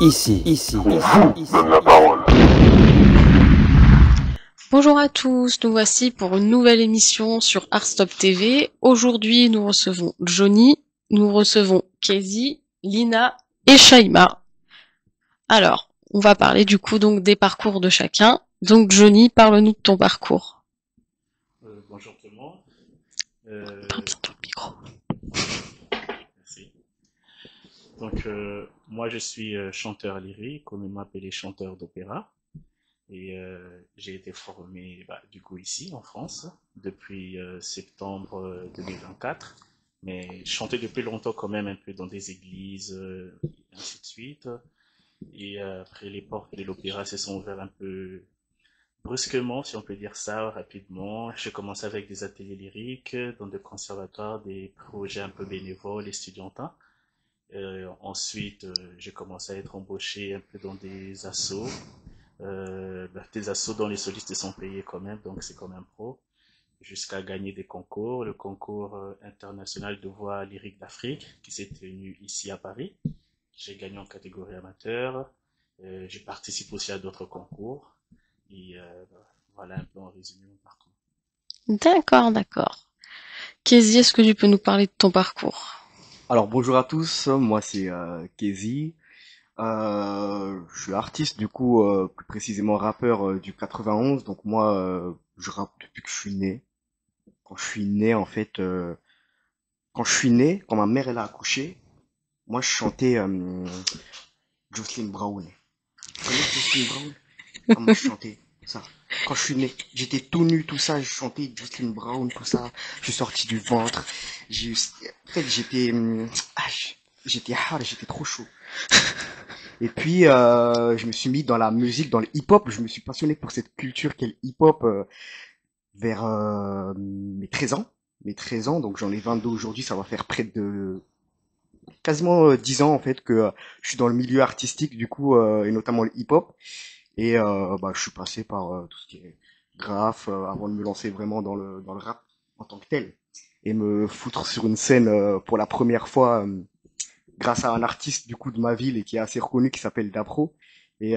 Ici, Donne la parole. Bonjour à tous, nous voici pour une nouvelle émission sur Artstop TV. Aujourd'hui, nous recevons Johnny, nous recevons Kezzy, Lina et Shaima. Alors, on va parler du coup donc des parcours de chacun. Donc Johnny, parle-nous de ton parcours. Bonjour tout le monde. Parle bien dans le micro. Merci. Donc, moi, je suis chanteur lyrique, on m'appelle chanteur d'opéra. Et j'ai été formé du coup ici en France depuis septembre 2024. Mais je chantais depuis longtemps quand même un peu dans des églises, ainsi de suite. Et après les portes de l'opéra se sont ouvertes un peu brusquement, si on peut dire ça, rapidement. J'ai commencé avec des ateliers lyriques dans des conservatoires, des projets un peu bénévoles, estudiantins. Ensuite, j'ai commencé à être embauché un peu dans des assos dont les solistes sont payés quand même, donc c'est comme un pro, jusqu'à gagner des concours. Le concours international de voix lyrique d'Afrique, qui s'est tenu ici à Paris. J'ai gagné en catégorie amateur. Je participe aussi à d'autres concours. Et voilà un peu en résumé mon parcours. D'accord. Kezzy, est-ce que tu peux nous parler de ton parcours? Alors bonjour à tous, moi c'est Kezzy. Je suis artiste du coup, plus précisément rappeur du 91. Donc moi, je rappe depuis que je suis né. Quand je suis né en fait, quand ma mère elle a accouché, moi je chantais Jocelyn Brown. Tu connais Jocelyn Brown? Ah, moi je chantais ça. Quand je suis né, j'étais tout nu, tout ça, je chantais Jocelyn Brown, tout ça. Je suis sorti du ventre. En fait, j'étais hard, j'étais trop chaud. Et puis, je me suis mis dans la musique, dans le hip-hop. Je me suis passionné pour cette culture qu'est le hip-hop vers mes 13 ans. Mes 13 ans, donc j'en ai 22 aujourd'hui, ça va faire près de quasiment 10 ans en fait que je suis dans le milieu artistique du coup, et notamment le hip-hop. Et je suis passé par tout ce qui est graphe avant de me lancer vraiment dans le rap en tant que tel. Et me foutre sur une scène pour la première fois grâce à un artiste du coup de ma ville et qui est assez reconnu qui s'appelle Dapro et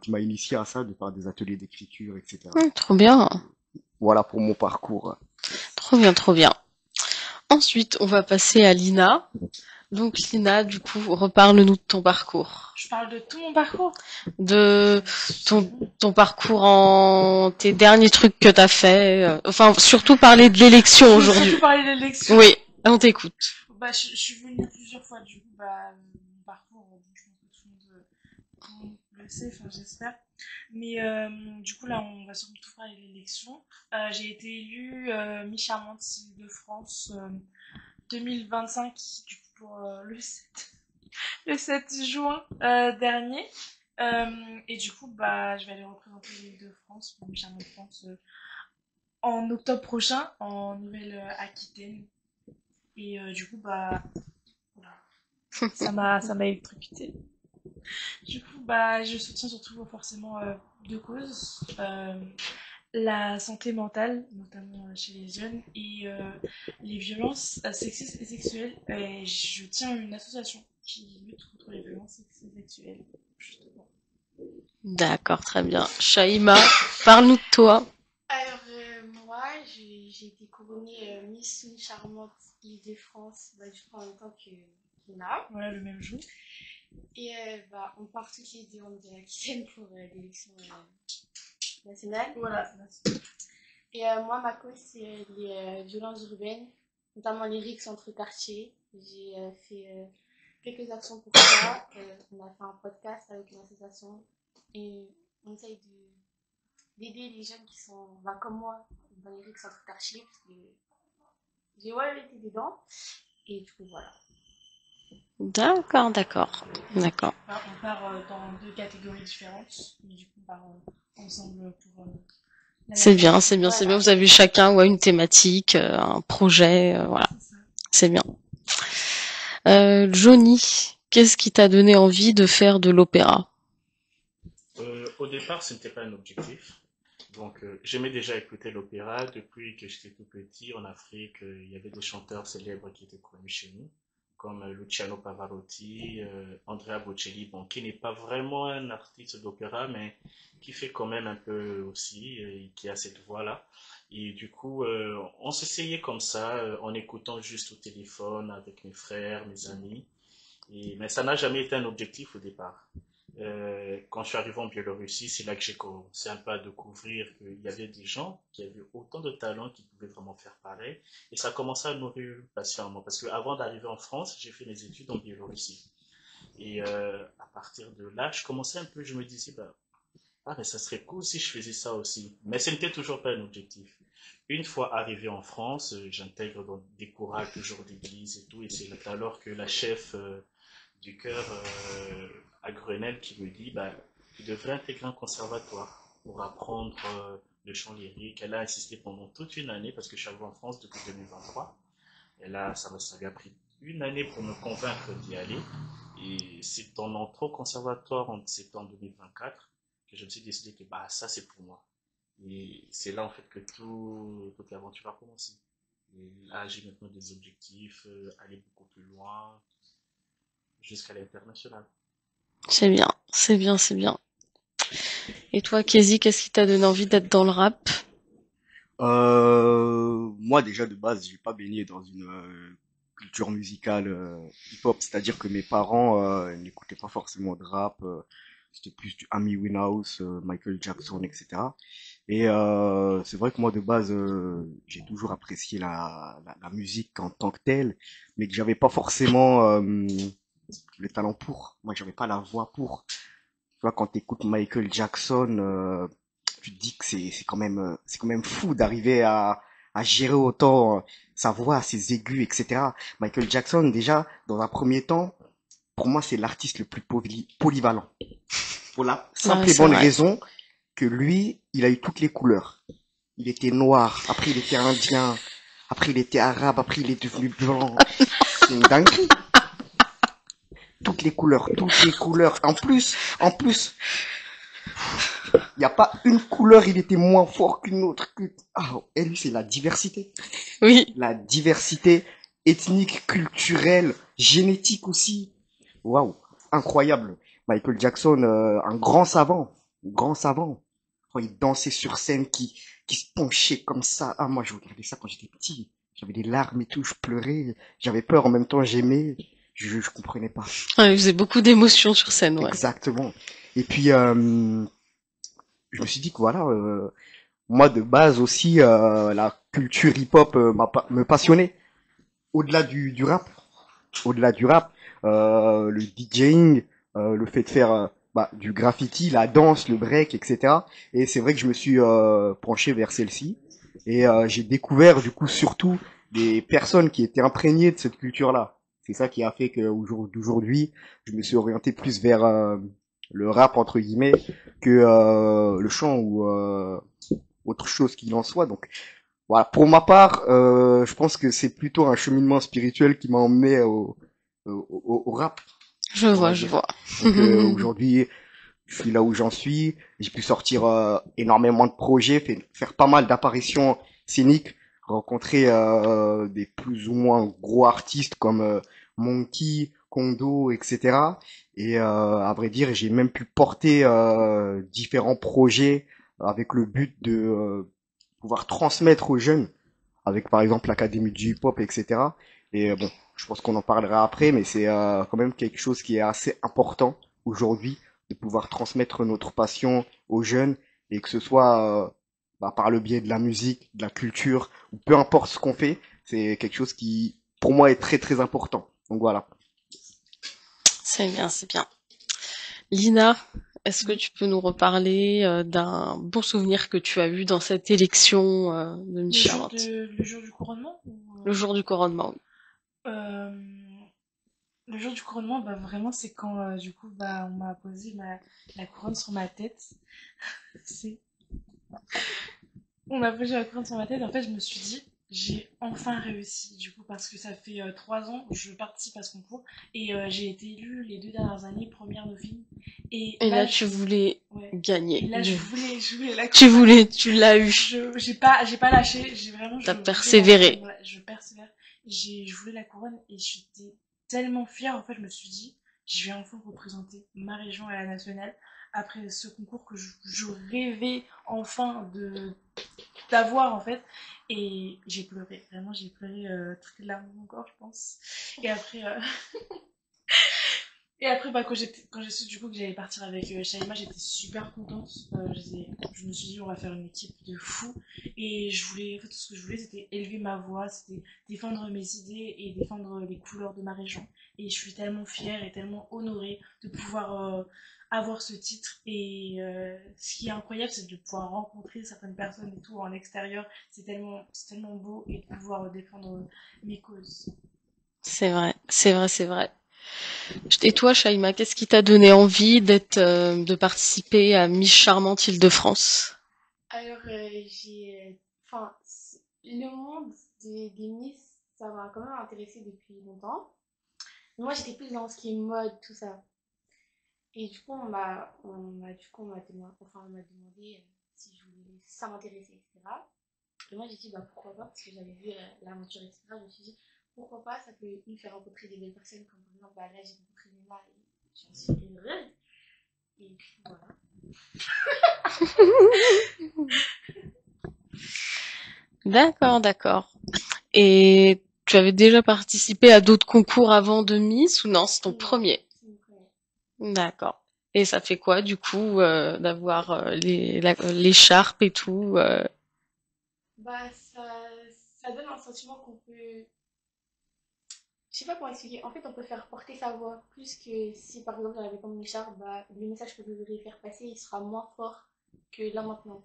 qui m'a initié à ça de par des ateliers d'écriture, etc. Trop bien, Voilà pour mon parcours. trop bien. Ensuite, on va passer à Lina. Donc Lina, du coup, reparle-nous de ton parcours. Je parle de tout mon parcours. De ton parcours en tes derniers trucs que t'as fait. Enfin, surtout parler de l'élection Je vais aujourd'hui. surtout parler de l'élection. Oui, on t'écoute. Je suis venue plusieurs fois, du coup, mon parcours, je pense que tout le monde le sait, enfin, j'espère. Mais du coup, là, on va surtout parler de l'élection. J'ai été élue mi-charmante de France 2025, du coup, pour le 7 juin dernier. Et du coup, je vais aller représenter l'île de France, mi-charmante France, en octobre prochain, en Nouvelle-Aquitaine. Et du coup, voilà. Ça m'a électrocuté. Du coup, je soutiens surtout forcément deux causes. La santé mentale, notamment chez les jeunes, et les violences sexistes et sexuelles. Et je tiens une association qui lutte contre les violences sexistes et sexuelles, justement. D'accord, très bien. Shaima, parle-nous de toi. Alors, moi, j'ai été couronnée Miss Charmante Île-de-France, du coup, en même temps que Lina. Voilà, le même jour. Et on part toutes les deux en Nouvelle-Aquitaine pour l'élection nationale. Voilà. Et moi, ma cause, c'est les violences urbaines, notamment les rixes entre quartiers. J'ai fait quelques actions pour ça. On a fait un podcast avec une association et on essaye d'aider les jeunes qui sont comme moi dans les rixes entre quartiers parce que j'ai été dedans. Et du coup, voilà. D'accord. On part dans deux catégories différentes, mais du coup, on part ensemble pour. C'est bien. Vous avez chacun une thématique, un projet, voilà. C'est bien. Johnny, qu'est-ce qui t'a donné envie de faire de l'opéra? Au départ, ce n'était pas un objectif. Donc, j'aimais déjà écouter l'opéra depuis que j'étais tout petit. En Afrique, il y avait des chanteurs célèbres qui étaient connus chez nous, comme Luciano Pavarotti, Andrea Bocelli, bon, qui n'est pas vraiment un artiste d'opéra, mais qui fait quand même un peu aussi, et qui a cette voix-là. Et du coup, on s'essayait comme ça, en écoutant juste au téléphone avec mes frères, mes amis. Mais ça n'a jamais été un objectif au départ. Quand je suis arrivé en Biélorussie, c'est là que j'ai commencé un peu à découvrir qu'il y avait des gens qui avaient autant de talent qui pouvaient vraiment faire pareil. Et ça a commencé à nourrir une passion en moi. Parce que avant d'arriver en France, j'ai fait mes études en Biélorussie. Et à partir de là, je commençais un peu, je me disais, bah, ah, mais ça serait cool si je faisais ça aussi. Mais ce n'était toujours pas un objectif. Une fois arrivé en France, j'intègre dans des chorales toujours d'église et tout. Et c'est alors que la chef du chœur à Grenelle qui me dit bah, tu devrais intégrer un conservatoire pour apprendre le chant lyrique. Elle a insisté pendant toute une année parce que je suis arrivé en France depuis 2023. Et là, ça lui a pris une année pour me convaincre d'y aller. Et c'est en entrant au conservatoire en septembre 2024 que je me suis décidé que bah, ça c'est pour moi. Et c'est là en fait que toute l'aventure a commencé. Et là, j'ai maintenant des objectifs, aller beaucoup plus loin, jusqu'à l'international. C'est bien, c'est bien, c'est bien. Et toi, Kézy, qu'est-ce qui t'a donné envie d'être dans le rap? Moi déjà de base, j'ai pas baigné dans une culture musicale hip-hop, c'est-à-dire que mes parents n'écoutaient pas forcément de rap, c'était plus du Amy Winehouse, Michael Jackson, etc. Et c'est vrai que moi de base, j'ai toujours apprécié la musique en tant que telle, mais que j'avais pas forcément le talent pour. Moi, j'avais pas la voix pour. Tu vois, quand t'écoutes Michael Jackson, tu te dis que c'est quand même fou d'arriver à gérer autant sa voix, ses aigus, etc. Michael Jackson, déjà, dans un premier temps, pour moi, c'est l'artiste le plus polyvalent. Pour la simple Ouais, et c'est bonne vrai. raison que lui, il a eu toutes les couleurs. Il était noir, après il était indien, après il était arabe, après il est devenu blanc. C'est une dinguerie. Toutes les couleurs, toutes les couleurs. En plus, il n'y a pas une couleur, il était moins fort qu'une autre. Ah, et lui, c'est la diversité. Oui, La diversité ethnique, culturelle, génétique aussi. Waouh, incroyable. Michael Jackson, un grand savant. Grand savant. Quand il dansait sur scène, qui se penchait comme ça. Ah, moi, je regardais ça quand j'étais petit. J'avais des larmes et tout, je pleurais. J'avais peur, en même temps, j'aimais. Je comprenais pas. ouais, il faisait beaucoup d'émotions sur scène, ouais. Exactement. Et puis, je me suis dit que voilà, moi de base aussi, la culture hip-hop me passionnait. Au-delà du rap, au-delà du rap, le DJing, le fait de faire du graffiti, la danse, le break, etc. Et c'est vrai que je me suis penché vers celle-ci. Et j'ai découvert du coup surtout des personnes qui étaient imprégnées de cette culture-là. C'est ça qui a fait qu'aujourd'hui, je me suis orienté plus vers le rap entre guillemets que le chant ou autre chose qu'il en soit. Donc voilà, pour ma part, je pense que c'est plutôt un cheminement spirituel qui m'a emmené au rap, Je on va vois, je dire. vois. Donc aujourd'hui, je suis là où j'en suis. J'ai pu sortir énormément de projets, faire pas mal d'apparitions scéniques, rencontrer des plus ou moins gros artistes comme Monkey, Kondo, etc. Et à vrai dire, j'ai même pu porter différents projets avec le but de pouvoir transmettre aux jeunes, avec par exemple l'Académie du hip-hop, etc. Et bon, je pense qu'on en parlera après, mais c'est quand même quelque chose qui est assez important aujourd'hui, de pouvoir transmettre notre passion aux jeunes, et que ce soit par le biais de la musique, de la culture, ou peu importe ce qu'on fait, c'est quelque chose qui, pour moi, est très très important. Donc voilà. C'est bien, c'est bien. Lina, est-ce que tu peux nous reparler d'un bon souvenir que tu as eu dans cette élection de Miss Charlotte? Le jour du couronnement ou, Le jour du couronnement, oui. Le jour du couronnement, bah vraiment, c'est quand du coup, bah, on m'a posé la couronne sur ma tête. C'est... On m'a posé la couronne sur ma tête. En fait, je me suis dit, j'ai enfin réussi. Du coup, parce que ça fait 3 ans que je participe à ce concours et j'ai été élue les 2 dernières années première dauphine. Et Et là, je... tu voulais ouais. gagner. Et là, je voulais la Tu couronne. voulais, tu l'as eu. J'ai pas lâché. J'ai vraiment. T'as persévéré. Je persévère. Je voulais la couronne et j'étais tellement fière, en fait, je me suis dit, je vais enfin représenter ma région à la nationale après ce concours que je rêvais enfin d'avoir, en fait. Et j'ai pleuré, vraiment, j'ai pleuré toutes les larmes de mon corps, je pense. Et après, bah, quand j'ai su du coup que j'allais partir avec Shaima, j'étais super contente. Je me suis dit, on va faire une équipe de fous. Et en fait, tout ce que je voulais, c'était élever ma voix, c'était défendre mes idées et défendre les couleurs de ma région. Et je suis tellement fière et tellement honorée de pouvoir avoir ce titre. Et ce qui est incroyable, c'est de pouvoir rencontrer certaines personnes et tout en extérieur. C'est tellement beau et de pouvoir défendre mes causes. C'est vrai, c'est vrai, c'est vrai. Et toi, Shaima, qu'est-ce qui t'a donné envie de participer à Miss Charmante Île-de-France? Alors, enfin, le monde des Miss, ça m'a quand même intéressé depuis longtemps. Mais moi, j'étais plus dans ce qui est mode, tout ça. Et du coup, on m'a demandé si je voulais, si ça m'intéressait, etc. Et moi, j'ai dit, bah pourquoi pas, parce que j'avais vu l'aventure, etc. Je me suis dit, pourquoi pas, ça peut nous faire rencontrer des belles personnes, comme par exemple, bah, là, j'ai rencontré Nina et j'en suis heureuse. Et puis voilà. D'accord, d'accord. Et tu avais déjà participé à d'autres concours avant de Miss ou non, c'est ton Non, premier? c'est mon premier. D'accord. Et ça fait quoi du coup d'avoir l'écharpe et tout Bah, ça donne un sentiment qu'on peut. Je sais pas comment expliquer. En fait, on peut faire porter sa voix plus que si par exemple j'avais comme écharpe, bah, le message que je voudrais faire passer il sera moins fort que là maintenant.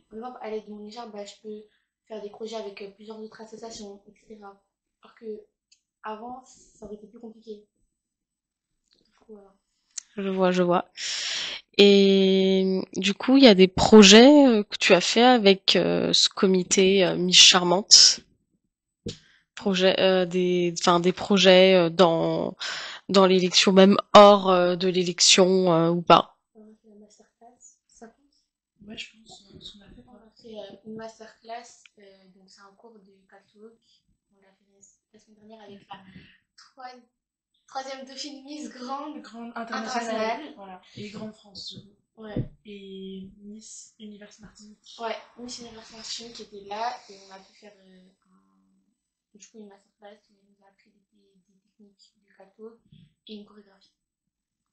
Par exemple, à l'aide de mon écharpe, bah, je peux faire des projets avec plusieurs autres associations, etc. Alors que avant, ça aurait été plus compliqué. Du coup, voilà. Je vois, je vois. Et du coup, il y a des projets que tu as fait avec ce comité Miss Charmante, des projets dans l'élection, même hors de l'élection ou pas. On a fait la masterclass, ça compte. Ouais, je pense ce qu'on a fait. On a fait une masterclass, donc c'est un cours de catwalk. On l'a fait la semaine dernière avec la trois- troisième dauphine Miss Grande Grande internationale. internationale. Voilà. Et Grande France, du coup. Ouais, Et Miss Univers Martinique. ouais, Miss Univers Martinique qui était là et on a pu faire du coup une masterclass où elle nous a appris des techniques de catwalk et une chorégraphie.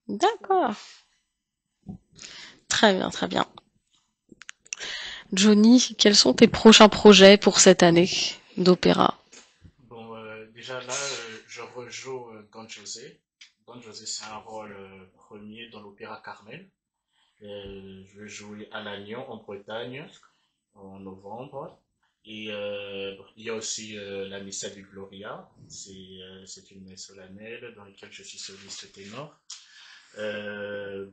D'accord. Très bien, très bien. Johnny, quels sont tes prochains projets pour cette année d'opéra? Bon, déjà là, je rejoue Don José. Don José, c'est un rôle premier dans l'opéra Carmen. Je vais jouer à Lannion, en Bretagne, en novembre. Et il y a aussi la Missa du Gloria. C'est une messe solennelle dans laquelle je suis soliste ténor.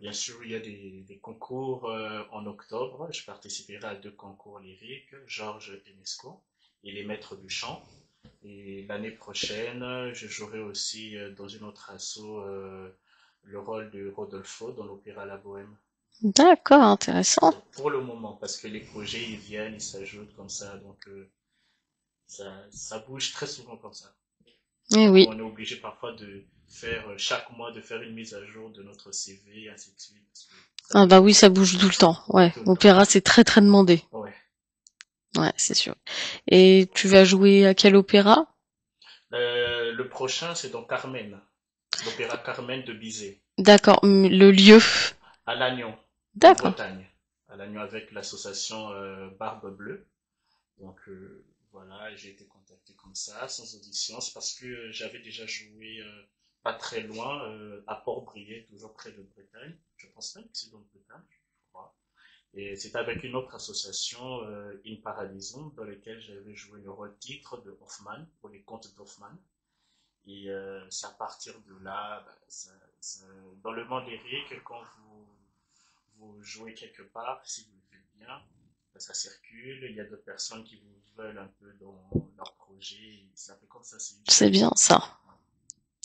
Bien sûr, il y a des concours en octobre. Je participerai à 2 concours lyriques, Georges Enesco et les Maîtres du Chant. Et l'année prochaine, je jouerai aussi dans une autre asso le rôle de Rodolfo dans l'opéra La Bohème. D'accord, intéressant. Pour le moment, parce que les projets ils viennent, ils s'ajoutent comme ça, donc ça bouge très souvent comme ça. Eh Donc oui. on est obligé parfois de faire chaque mois de faire une mise à jour de notre CV, et ainsi de suite. Parce que Ah bah oui, ça bouge tout le temps. Ouais, tout le temps. opéra, c'est très très demandé. Ouais. Ouais, c'est sûr. Et tu vas jouer à quel opéra? Le prochain, c'est dans Carmen, l'opéra Carmen de Bizet, D'accord, le lieu. à Lannion, en D'accord. Bretagne, à Lannion avec l'association Barbe Bleue. Donc voilà, j'ai été contacté comme ça, sans audition. C'est parce que j'avais déjà joué pas très loin, à Port-Brillet, toujours près de Bretagne. Je pense même que c'est dans le Bretagne, je crois. Et c'est avec une autre association, In Paradisum, dans laquelle j'avais joué le rôle titre de Hoffmann, pour les contes d'Hoffmann. Et c'est à partir de là, bah, dans le monde lyrique, quand vous jouez quelque part, si vous le faites bien, bah, ça circule, il y a d'autres personnes qui vous veulent un peu dans leur projet, et ça fait comme ça, c'est une C'est bien chaîne. ça.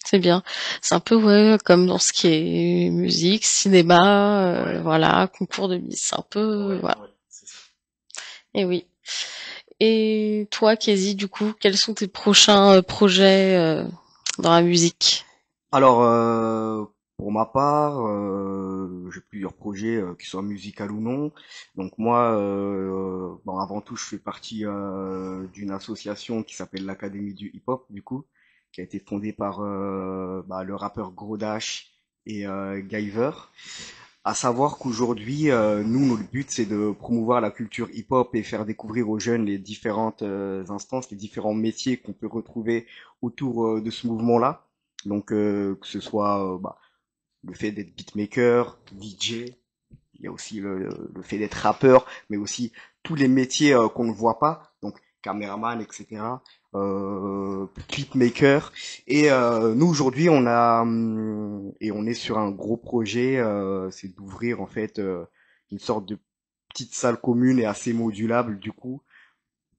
C'est bien. C'est un peu ouais, comme dans ce qui est musique, cinéma, Ouais, voilà, concours de Miss. C'est un peu ouais, voilà. ouais, c'est ça. Et oui. Et toi, Kézy, du coup, quels sont tes prochains projets dans la musique? Alors, pour ma part, j'ai plusieurs projets, qui soient musicaux ou non. Donc moi, bon, avant tout, je fais partie d'une association qui s'appelle l'Académie du hip-hop, du coup, qui a été fondée par le rappeur Gros Dash et Guyver. À savoir qu'aujourd'hui, nous, notre but, c'est de promouvoir la culture hip-hop et faire découvrir aux jeunes les différentes instances, les différents métiers qu'on peut retrouver autour de ce mouvement-là. Donc, que ce soit le fait d'être beatmaker, DJ, il y a aussi le fait d'être rappeur, mais aussi tous les métiers qu'on ne voit pas, donc caméraman, etc., clipmaker. Et nous aujourd'hui, on est sur un gros projet, c'est d'ouvrir en fait une sorte de petite salle commune et assez modulable du coup,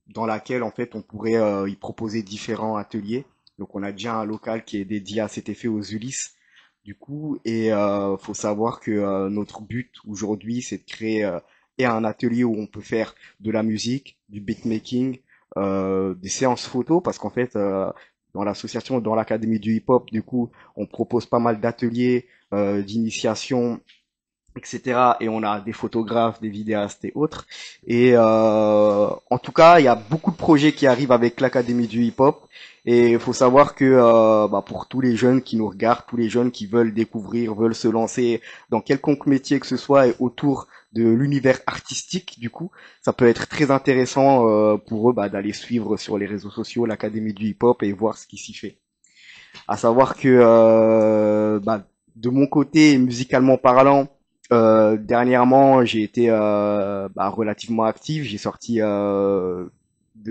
dans laquelle en fait on pourrait y proposer différents ateliers. Donc on a déjà un local qui est dédié à cet effet aux Ulysses du coup, et faut savoir que notre but aujourd'hui, c'est de créer et un atelier où on peut faire de la musique, du beatmaking, des séances photos, parce qu'en fait, dans l'association, dans l'académie du hip-hop, du coup, on propose pas mal d'ateliers, d'initiation, etc. Et on a des photographes, des vidéastes et autres. Et en tout cas, il y a beaucoup de projets qui arrivent avec l'Académie du hip-hop. Et il faut savoir que pour tous les jeunes qui nous regardent, tous les jeunes qui veulent découvrir, veulent se lancer dans quelconque métier que ce soit et autour de l'univers artistique, du coup, ça peut être très intéressant pour eux d'aller suivre sur les réseaux sociaux l'Académie du hip-hop et voir ce qui s'y fait. À savoir que de mon côté, musicalement parlant, dernièrement, j'ai été relativement actif. J'ai sorti de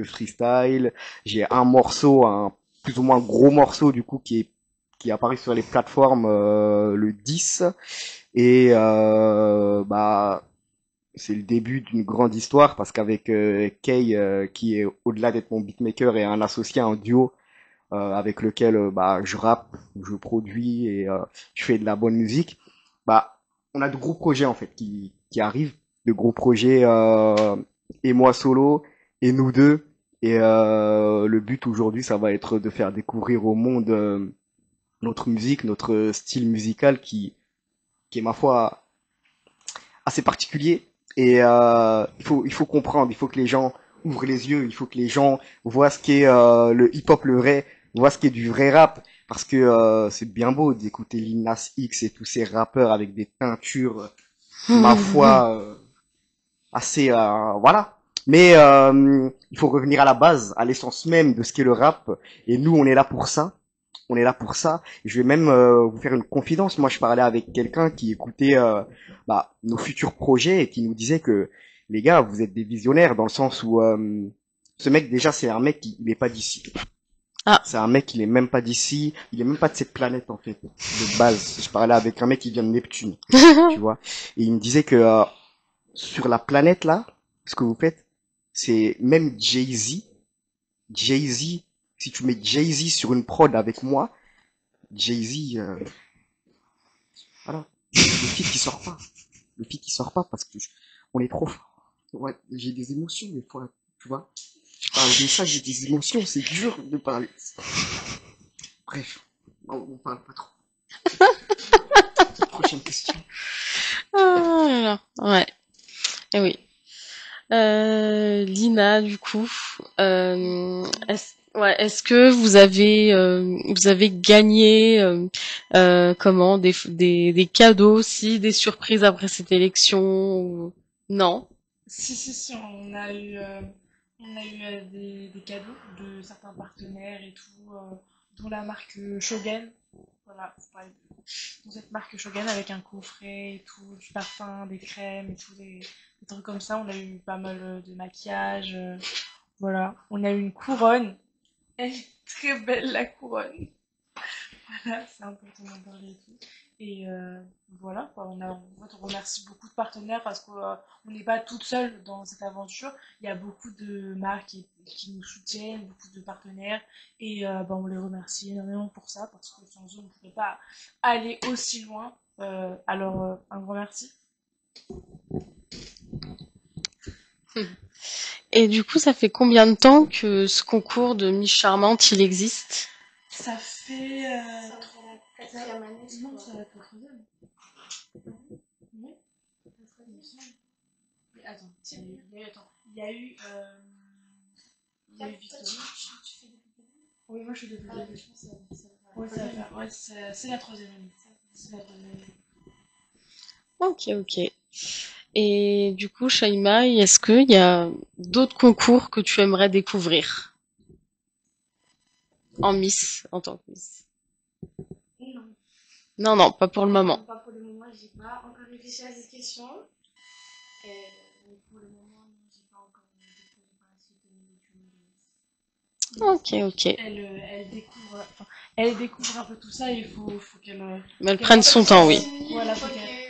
freestyle. J'ai un morceau, un plus ou moins gros morceau du coup qui est apparu sur les plateformes le 10 et c'est le début d'une grande histoire parce qu'avec Kay qui est au-delà d'être mon beatmaker et un associé, un duo avec lequel je rappe, je produis et je fais de la bonne musique. On a de gros projets en fait qui arrivent, de gros projets et moi solo et nous deux. Et le but aujourd'hui, ça va être de faire découvrir au monde notre musique, notre style musical qui est ma foi assez particulier. Et il faut comprendre, il faut que les gens ouvrent les yeux, il faut que les gens voient ce qu'est le hip-hop, le vrai, voient ce qu'est du vrai rap. Parce que c'est bien beau d'écouter Lil Nas X et tous ces rappeurs avec des teintures, ma foi, assez, voilà. Mais il faut revenir à la base, à l'essence même de ce qu'est le rap. Et nous, on est là pour ça. On est là pour ça. Je vais même vous faire une confidence. Moi, je parlais avec quelqu'un qui écoutait nos futurs projets et qui nous disait que les gars, vous êtes des visionnaires dans le sens où ce mec déjà, c'est un mec qui il est pas d'ici. Ah. C'est un mec qui est même pas d'ici. Il est même pas de cette planète en fait de base. Je parlais avec un mec qui vient de Neptune, tu vois. Et il me disait que sur la planète là, ce que vous faites, c'est même Jay-Z. Jay-Z, si tu mets Jay-Z sur une prod avec moi, Jay-Z, voilà. Le feat qui sort pas. Le feat qui sort pas parce que on est trop fort. Ouais, j'ai des émotions des fois, tu vois. Je parle de ça, j'ai des émotions, c'est dur de parler. Bref, on parle pas trop. Prochaine question. Ah, ouais. Et oui. Lina, du coup, est-ce que vous avez gagné comment des cadeaux aussi, des surprises après cette élection ou... Non? Si, on a eu des cadeaux de certains partenaires et tout, dont la marque Shogun. Voilà, faut parler de cette marque Shogun avec un coffret et tout, du parfum, des crèmes et tout, des trucs comme ça. On a eu pas mal de maquillage. Voilà, on a eu une couronne. Elle est très belle la couronne. Voilà, c'est important d'en parler et tout. Et voilà, quoi, en fait, on remercie beaucoup de partenaires parce qu'on n'est pas toute seule dans cette aventure. Il y a beaucoup de marques qui nous soutiennent, beaucoup de partenaires. Et on les remercie énormément pour ça parce que sans eux, on ne pourrait pas aller aussi loin. Alors, un grand merci. Et du coup, ça fait combien de temps que ce concours de Miss Charmante, il existe? Ça fait quatrième année, je Non, crois. ça va être la troisième. Oui, La troisième. il me semble. Mais attends, il y a eu Victory. Tu fais depuis le début? Oui, moi je suis depuis le Ah, début. je pense que ça va. Ouais, ça va faire. Ouais, c'est la troisième année. C'est la troisième année. Ok. Et du coup, Shaima, est-ce qu'il y a d'autres concours que tu aimerais découvrir en Miss, en tant que Miss? Non. Non, pas pour le moment. Pas pour le moment, j'ai pas encore réfléchi à cette question. Mais pour le moment, non, j'ai pas encore découvert par la suite de mes Ok. Elle découvre un peu tout ça et il faut qu'elle. Mais elle prenne son temps, oui. Voilà,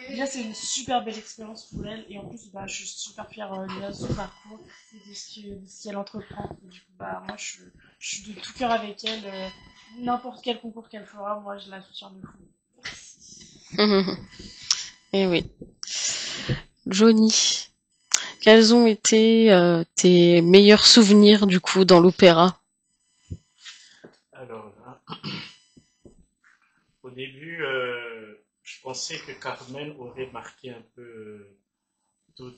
déjà c'est une super belle expérience pour elle et en plus je suis super fière de son parcours et de ce qu'elle entreprend. Et du coup moi je suis de tout cœur avec elle. N'importe quel concours qu'elle fera, moi je la soutiens de fou. Eh oui. Johnny, quels ont été tes meilleurs souvenirs du coup dans l'opéra? Alors, au début, je pensais que Carmen aurait marqué un peu tout,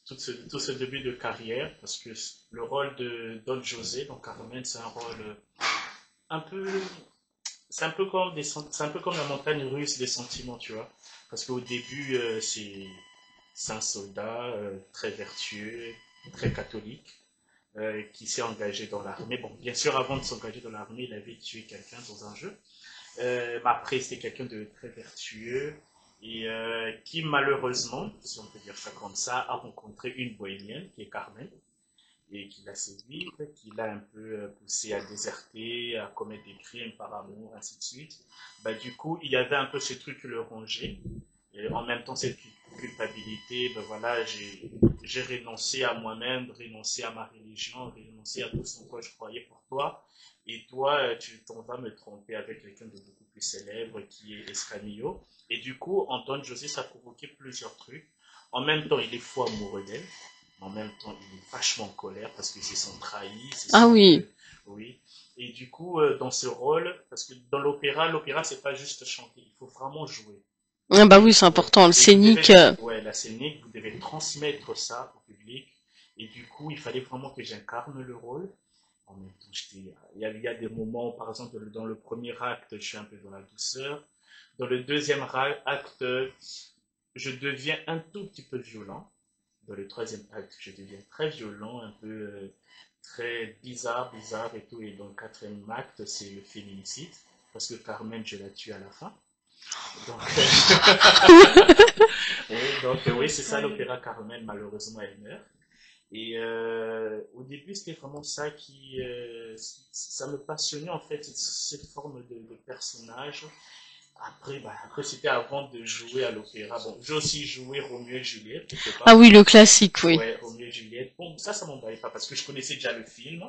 tout ce début de carrière, parce que le rôle de Don José, donc Carmen, c'est un rôle un peu, c'est un peu comme c'est un peu comme la montagne russe des sentiments, tu vois, parce qu'au début, c'est un soldat très vertueux, très catholique. Qui s'est engagé dans l'armée. Bon, bien sûr, avant de s'engager dans l'armée, il avait tué quelqu'un dans un jeu. Mais après, c'était quelqu'un de très vertueux et qui, malheureusement, si on peut dire ça comme ça, a rencontré une bohémienne qui est Carmen et qui l'a séduite, qui l'a un peu poussé à déserter, à commettre des crimes par amour, ainsi de suite. Bah, du coup, il y avait un peu ce truc qui le rongeait. Et en même temps, cette culpabilité, ben voilà, j'ai renoncé à moi-même, renoncé à ma religion, renoncé à tout ce en quoi je croyais pour toi. Et toi, tu t'en vas me tromper avec quelqu'un de beaucoup plus célèbre qui est Escamillo. Et du coup, Antoine José, ça a provoqué plusieurs trucs. En même temps, il est fou amoureux d'elle. En même temps, il est vachement en colère parce qu'ils se sont trahis. Ah oui. Oui. Et du coup, dans ce rôle, parce que dans l'opéra, c'est pas juste chanter, il faut vraiment jouer. Ah bah oui, c'est important, le scénique. Ouais, la scénique, vous devez transmettre ça au public. Et du coup, il fallait vraiment que j'incarne le rôle. En même temps, il y a des moments, par exemple, dans le premier acte, je suis un peu dans la douceur. Dans le deuxième acte, je deviens un tout petit peu violent. Dans le troisième acte, je deviens très violent, un peu très bizarre et tout. Et dans le quatrième acte, c'est le féminicide. Parce que Carmen, je la tue à la fin. Donc, oui, c'est ça l'opéra Carmen, malheureusement elle meurt. Et au début c'était vraiment ça ça me passionnait en fait, cette forme de personnage. Après c'était avant de jouer à l'opéra. Bon, j'ai aussi joué Roméo et Juliette quelque part. Ah oui, le classique, oui. Ouais, Roméo et Juliette. Bon, ça m'emballait pas parce que je connaissais déjà le film,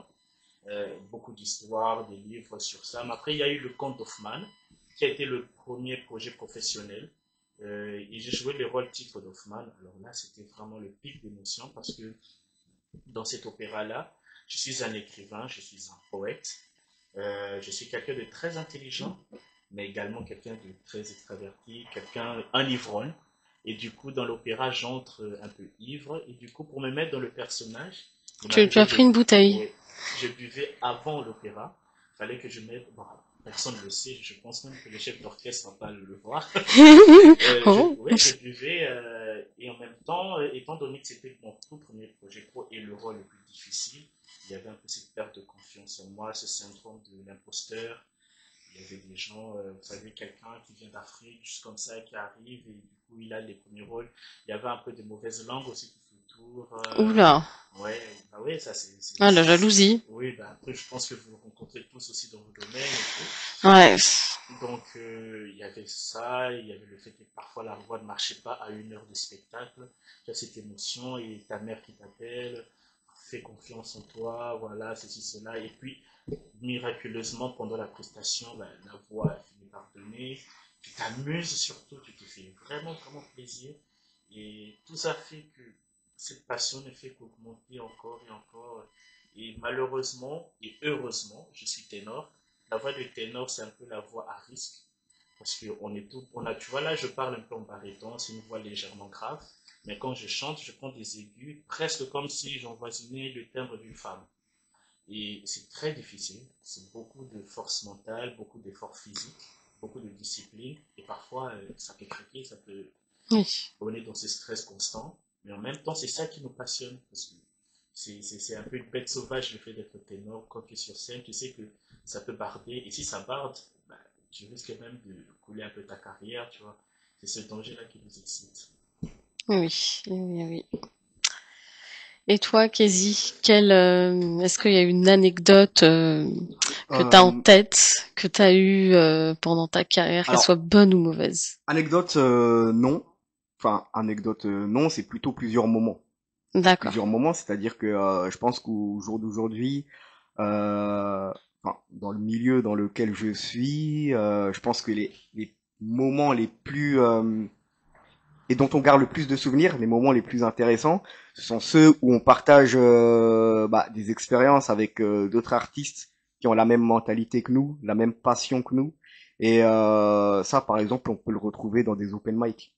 beaucoup d'histoires, des livres sur ça. Mais après il y a eu le Comte d'Hoffmann qui a été le premier projet professionnel. Et j'ai joué le rôle titre d'Hoffmann. Alors là, c'était vraiment le pic d'émotion parce que dans cet opéra-là, je suis un écrivain, je suis un poète, je suis quelqu'un de très intelligent, mais également quelqu'un de très extraverti, un ivrogne. Et du coup, dans l'opéra, j'entre un peu ivre. Et du coup, pour me mettre dans le personnage, Tu as pris une bouteille. Ouais, je buvais avant l'opéra. Il fallait que je mette. Bon, personne ne le sait, je pense même que le chef d'orchestre va pas le voir. Je buvais et en même temps, étant donné que c'était mon tout premier projet pro et le rôle le plus difficile, il y avait un peu cette perte de confiance en moi, ce syndrome de l'imposteur. Il y avait des gens, vous savez, quelqu'un qui vient d'Afrique, juste comme ça, qui arrive et du coup il a les premiers rôles. Il y avait un peu de mauvaise langue aussi qui fait tour. Oula. Ouais, ça c'est. Ah, la jalousie. Oui, après je pense que vous rencontrez tous aussi dans vos domaines et tout. Ouais. Donc il y avait ça, il y avait le fait que parfois la voix ne marchait pas à 1 heure de spectacle. Tu as cette émotion et ta mère qui t'appelle, fais confiance en toi, voilà, ceci, cela. Et puis miraculeusement, pendant la prestation, la voix a fini par donner. Tu t'amuses surtout, tu te fais vraiment, vraiment plaisir. Et tout ça fait que cette passion ne fait qu'augmenter encore et encore. Et malheureusement et heureusement, je suis ténor. La voix de ténor, c'est un peu la voix à risque. que tu vois là, je parle un peu en baryton, c'est une voix légèrement grave, mais quand je chante, je prends des aigus, presque comme si j'envoisinais le timbre d'une femme. Et c'est très difficile, c'est beaucoup de force mentale, beaucoup d'efforts physiques, beaucoup de discipline, et parfois ça peut craquer, ça peut Oui. on est dans ce stress constant, mais en même temps, c'est ça qui nous passionne, parce que c'est un peu une bête sauvage le fait d'être ténor. Quand tu es sur scène, tu sais que ça peut barder, et si ça barde, bah, tu risques même de couler un peu ta carrière, tu vois. C'est ce danger-là qui nous excite. Oui, oui, oui. Et toi, Kézy, est-ce qu'il y a une anecdote que tu as en Euh, tête, que tu as eue pendant ta carrière, qu'elle soit alors, bonne ou mauvaise? anecdote, non. Enfin, anecdote, non, c'est plutôt plusieurs moments. D'accord. Plusieurs moments, c'est-à-dire que je pense qu'au jour d'aujourd'hui, enfin, dans le milieu dans lequel je suis, je pense que les moments les plus et dont on garde le plus de souvenirs, les moments les plus intéressants, ce sont ceux où on partage des expériences avec d'autres artistes qui ont la même mentalité que nous, la même passion que nous. Et ça, par exemple, on peut le retrouver dans des open mic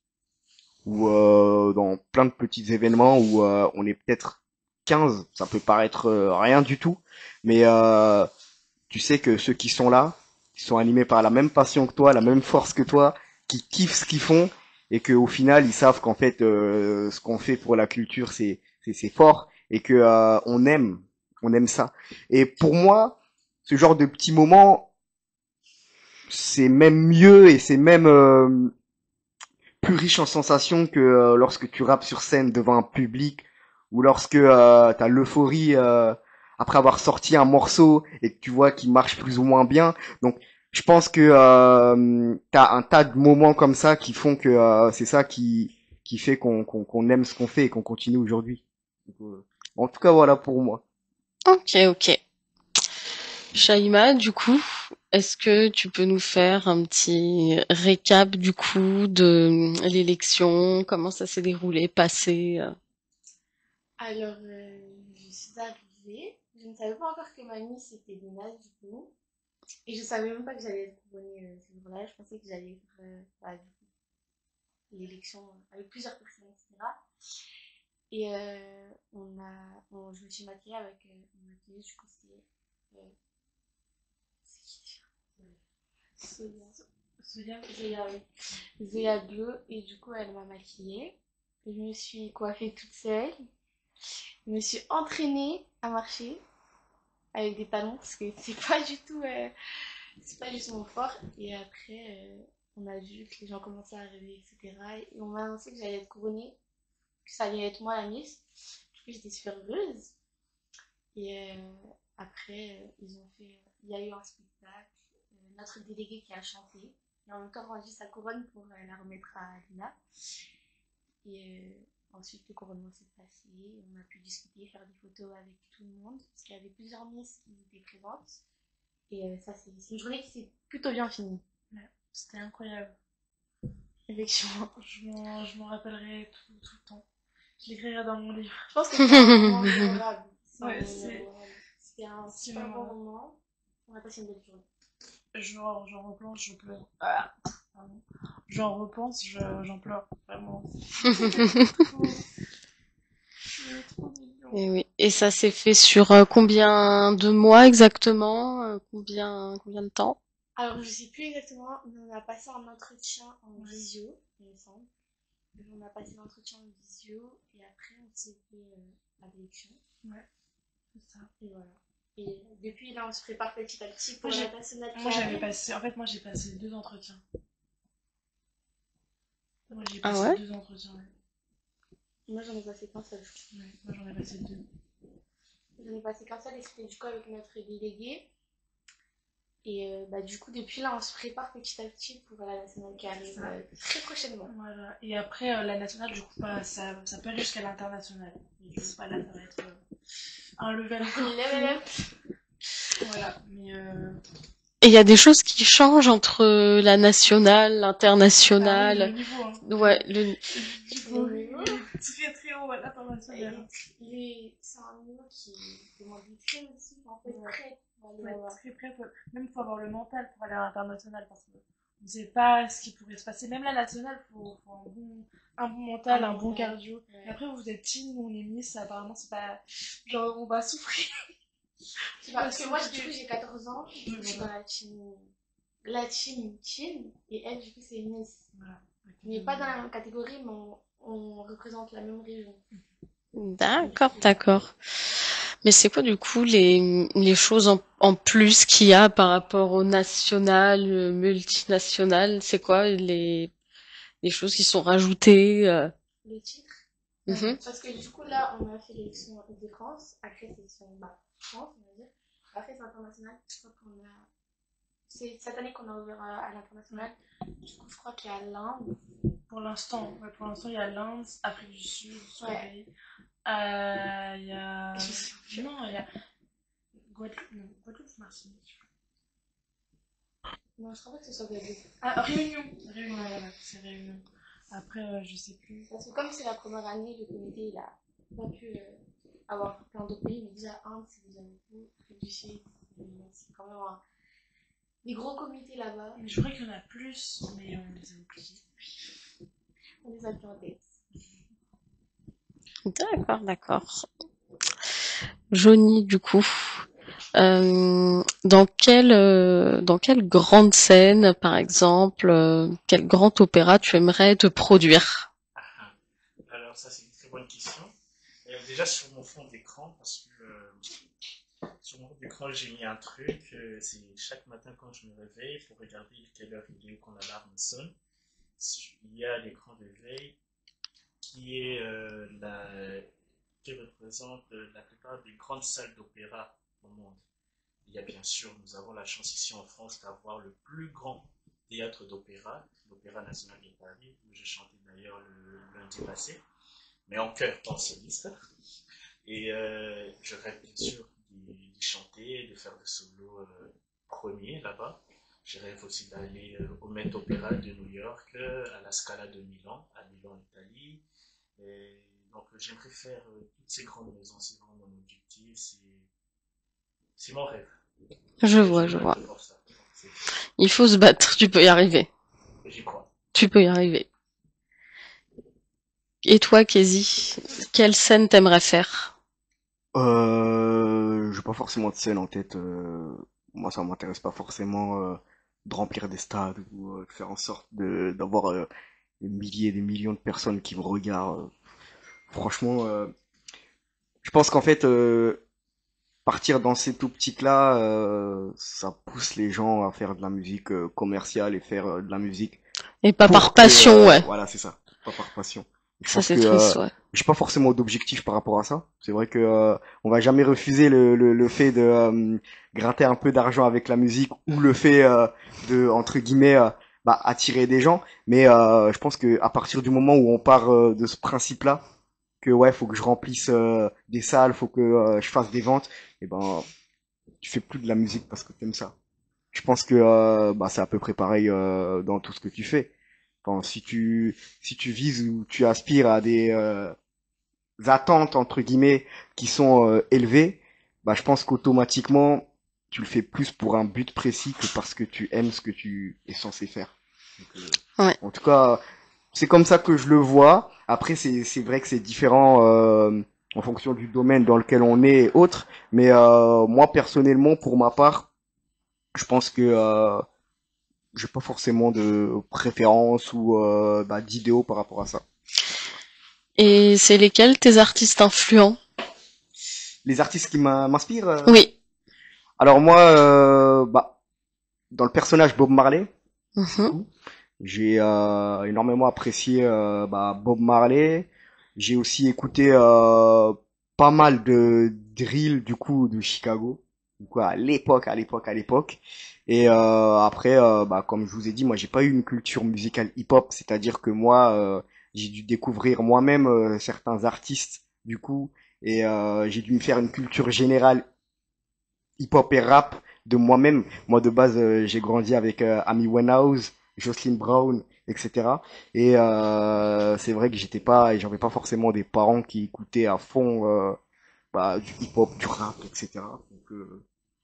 ou dans plein de petits événements où on est peut-être 15, ça peut paraître rien du tout, mais tu sais que ceux qui sont là, qui sont animés par la même passion que toi, la même force que toi, qui kiffent ce qu'ils font, et qu'au final ils savent qu'en fait ce qu'on fait pour la culture c'est fort et que on aime ça. Et pour moi, ce genre de petits moments, c'est même mieux et c'est même plus riche en sensations que lorsque tu rappes sur scène devant un public ou lorsque t'as l'euphorie après avoir sorti un morceau et que tu vois qu'il marche plus ou moins bien. Donc je pense que t'as un tas de moments comme ça qui font que c'est ça qui fait qu'on aime ce qu'on fait et qu'on continue aujourd'hui. Donc, en tout cas voilà pour moi. Ok, ok. Shaima, du coup, est-ce que tu peux nous faire un petit récap du coup de l'élection, comment ça s'est déroulé, passé? Alors, je suis arrivée. Je ne savais pas encore que ma niece était Lina, du coup. Et je savais même pas que j'allais être couronnée ce jour-là. Je pensais que j'allais faire du coup, l'élection avec plusieurs personnes, etc. Et je me suis maquillée avec une maquilleuse, du coup, c'était. C'est qui déjà Zoya, oui. Zoya Glow. Et du coup, elle m'a maquillée. Je me suis coiffée toute seule. Je me suis entraînée à marcher avec des talons parce que c'est pas du tout mon fort. Et après, on a vu que les gens commençaient à arriver, etc. Et on m'a annoncé que j'allais être couronnée, que ça allait être moi la Miss. Du coup, j'étais super heureuse. Et après, il y a eu un spectacle, notre délégué qui a chanté, et en même temps rendu sa couronne pour la remettre à Lina. Et ensuite, le couronnement s'est passé, on a pu discuter, faire des photos avec tout le monde, parce qu'il y avait plusieurs Miss qui étaient présentes. Et ça, c'est une journée qui s'est plutôt bien finie. Ouais, c'était incroyable. Effectivement. Je m'en rappellerai tout le temps. Je l'écrirai dans mon livre. Je pense que c'est un moment mémorable. Ouais, c'était un c'est super bon mémorable. moment. On a passé une belle journée. J'en repense, je pleure. Pardon. J'en repense, j'en pleure. Vraiment. C'est trop mignon. Et oui. Et ça s'est fait sur combien de mois exactement? Combien de temps? Alors, je sais plus exactement, mais on a passé un entretien en visio, il me semble. On a passé l'entretien en visio et après on s'est fait à l'élection. Ouais, c'est ça. Et voilà. Et depuis là, on se prépare petit à petit pour Moi, la nationale qui moi arrive. moi j'ai passé 2 entretiens. Moi j'ai Ah passé ouais? 2 entretiens, ouais. Moi, j'en ai passé qu'un seul. Ouais, moi j'en ai passé 2. J'en ai passé qu'un seul et c'était du coup avec notre délégué. Et du coup, depuis là, on se prépare petit à petit pour la nationale qui arrive très prochainement. Voilà. Et après, la nationale, du coup, ça peut aller jusqu'à l'international. Et du coup, là, ça va être un level encore Level up. plus. Voilà. Mais Et il y a des choses qui changent entre la nationale, ah oui, le l'internationale. niveau, hein. Ouais, Le niveau, Le il niveau. est très très haut à l'international. C'est un niveau qui demande du très aussi, en fait, Ouais. prêt pour aller Faut là-bas. être très prêt. Même faut avoir le mental pour aller à l'international parce que on sait pas ce qui pourrait se passer. Même la nationale, faut un bon mental, un bon cardio. Ouais. Et après, vous êtes team, nous on est miss, apparemment c'est pas, genre on va souffrir. Je sais pas, parce que moi, du coup, j'ai 14 ans, je suis dans la team, et elle, du coup, c'est Miss. Voilà. On n'est pas dans la même catégorie, mais on représente la même région. D'accord, d'accord. Mais c'est quoi du coup les choses en plus qu'il y a par rapport au national, multinational? C'est quoi les choses qui sont rajoutées Le titre. Mhm. Parce que du coup, là, on a fait l'élection de France, après sélection France, on va dire. Après, c'est international. Je crois qu'on a. C'est cette année qu'on a ouvert à l'international. Du coup, je crois qu'il y a l'Inde. Pour l'instant, il y a l'Inde, Afrique du Sud, Ouais. il y a. Je sais plus. Non, il y a Guadeloupe, non, Guadeloupe, Martinique. Non, je crois pas que ce soit Guadeloupe. Ah, Réunion, voilà, c'est Réunion. Après, je sais plus. Parce que comme c'est la première année, le comité, il a pas pu avoir plein d'autres pays, mais déjà Inde, c'est déjà beaucoup. Afrique du Sud, c'est quand même des gros comités là-bas. Mais je crois qu'il y en a plus, mais on les a oubliés. On les a plus en tête. D'accord, d'accord. Johnny, du coup, dans quelle grande scène, par exemple, quel grand opéra tu aimerais te produire? Ah, ah. Alors ça c'est une très bonne question. Déjà sur mon fond d'écran, parce que sur mon fond d'écran j'ai mis un truc, c'est chaque matin quand je me réveille pour regarder quelle heure il est ou quand l'alarme sonne, il y a l'écran de veille qui est qui représente la plupart des grandes salles d'opéra au monde. Il y a bien sûr, nous avons la chance ici en France d'avoir le plus grand théâtre d'opéra, l'Opéra national de Paris, où j'ai chanté d'ailleurs le lundi passé, mais en chœur, pas en soliste. Et je rêve bien sûr d'y chanter, de faire des solos premiers là-bas. Je rêve aussi d'aller au Met Opera de New York, à la Scala de Milan, à Milan, Italie. Et donc j'aimerais faire toutes ces grandes maisons, c'est vraiment mon objectif, c'est mon rêve. Je Et vois, je je me vois. bats pour ça. Il faut se battre, tu peux y arriver. J'y crois. Tu peux y arriver. Et toi, Casey, quelle scène t'aimerais faire? J'ai pas forcément de scène en tête. Moi, ça m'intéresse pas forcément de remplir des stades ou de faire en sorte d'avoir des milliers, des millions de personnes qui me regardent. Franchement, je pense qu'en fait, partir dans cette optique-là, ça pousse les gens à faire de la musique commerciale et faire de la musique Et pas par pour que, passion, ouais. voilà, c'est ça, pas par passion. Je Ça, pense c'est que triste, ouais. j'ai pas forcément d'objectif par rapport à ça. C'est vrai que on va jamais refuser le fait de gratter un peu d'argent avec la musique ou le fait de entre guillemets attirer des gens. Mais je pense que à partir du moment où on part de ce principe-là, que ouais, faut que je remplisse des salles, faut que je fasse des ventes, et ben tu fais plus de la musique parce que t'aimes ça. Je pense que c'est à peu près pareil dans tout ce que tu fais. Enfin, si tu vises ou tu aspires à des attentes entre guillemets qui sont élevées, bah je pense qu'automatiquement tu le fais plus pour un but précis que parce que tu aimes ce que tu es censé faire. Donc, Ouais. en tout cas, c'est comme ça que je le vois. Après, c'est vrai que c'est différent en fonction du domaine dans lequel on est et autres. Mais moi personnellement, pour ma part, je pense que j'ai pas forcément de préférence ou d'idéaux par rapport à ça. Et c'est lesquels tes artistes influents? Les artistes qui m'inspirent. Oui. Alors moi, dans le personnage Bob Marley, du Mhm. coup, j'ai énormément apprécié Bob Marley. J'ai aussi écouté pas mal de drill du coup de Chicago. Du coup à l'époque. Et après, comme je vous ai dit, moi j'ai pas eu une culture musicale hip-hop, c'est-à-dire que moi j'ai dû découvrir moi-même certains artistes du coup, et j'ai dû me faire une culture générale hip-hop et rap de moi-même. Moi, de base, j'ai grandi avec Amy Winehouse, Jocelyn Brown, etc. Et c'est vrai que j'avais pas forcément des parents qui écoutaient à fond du hip-hop, du rap, etc.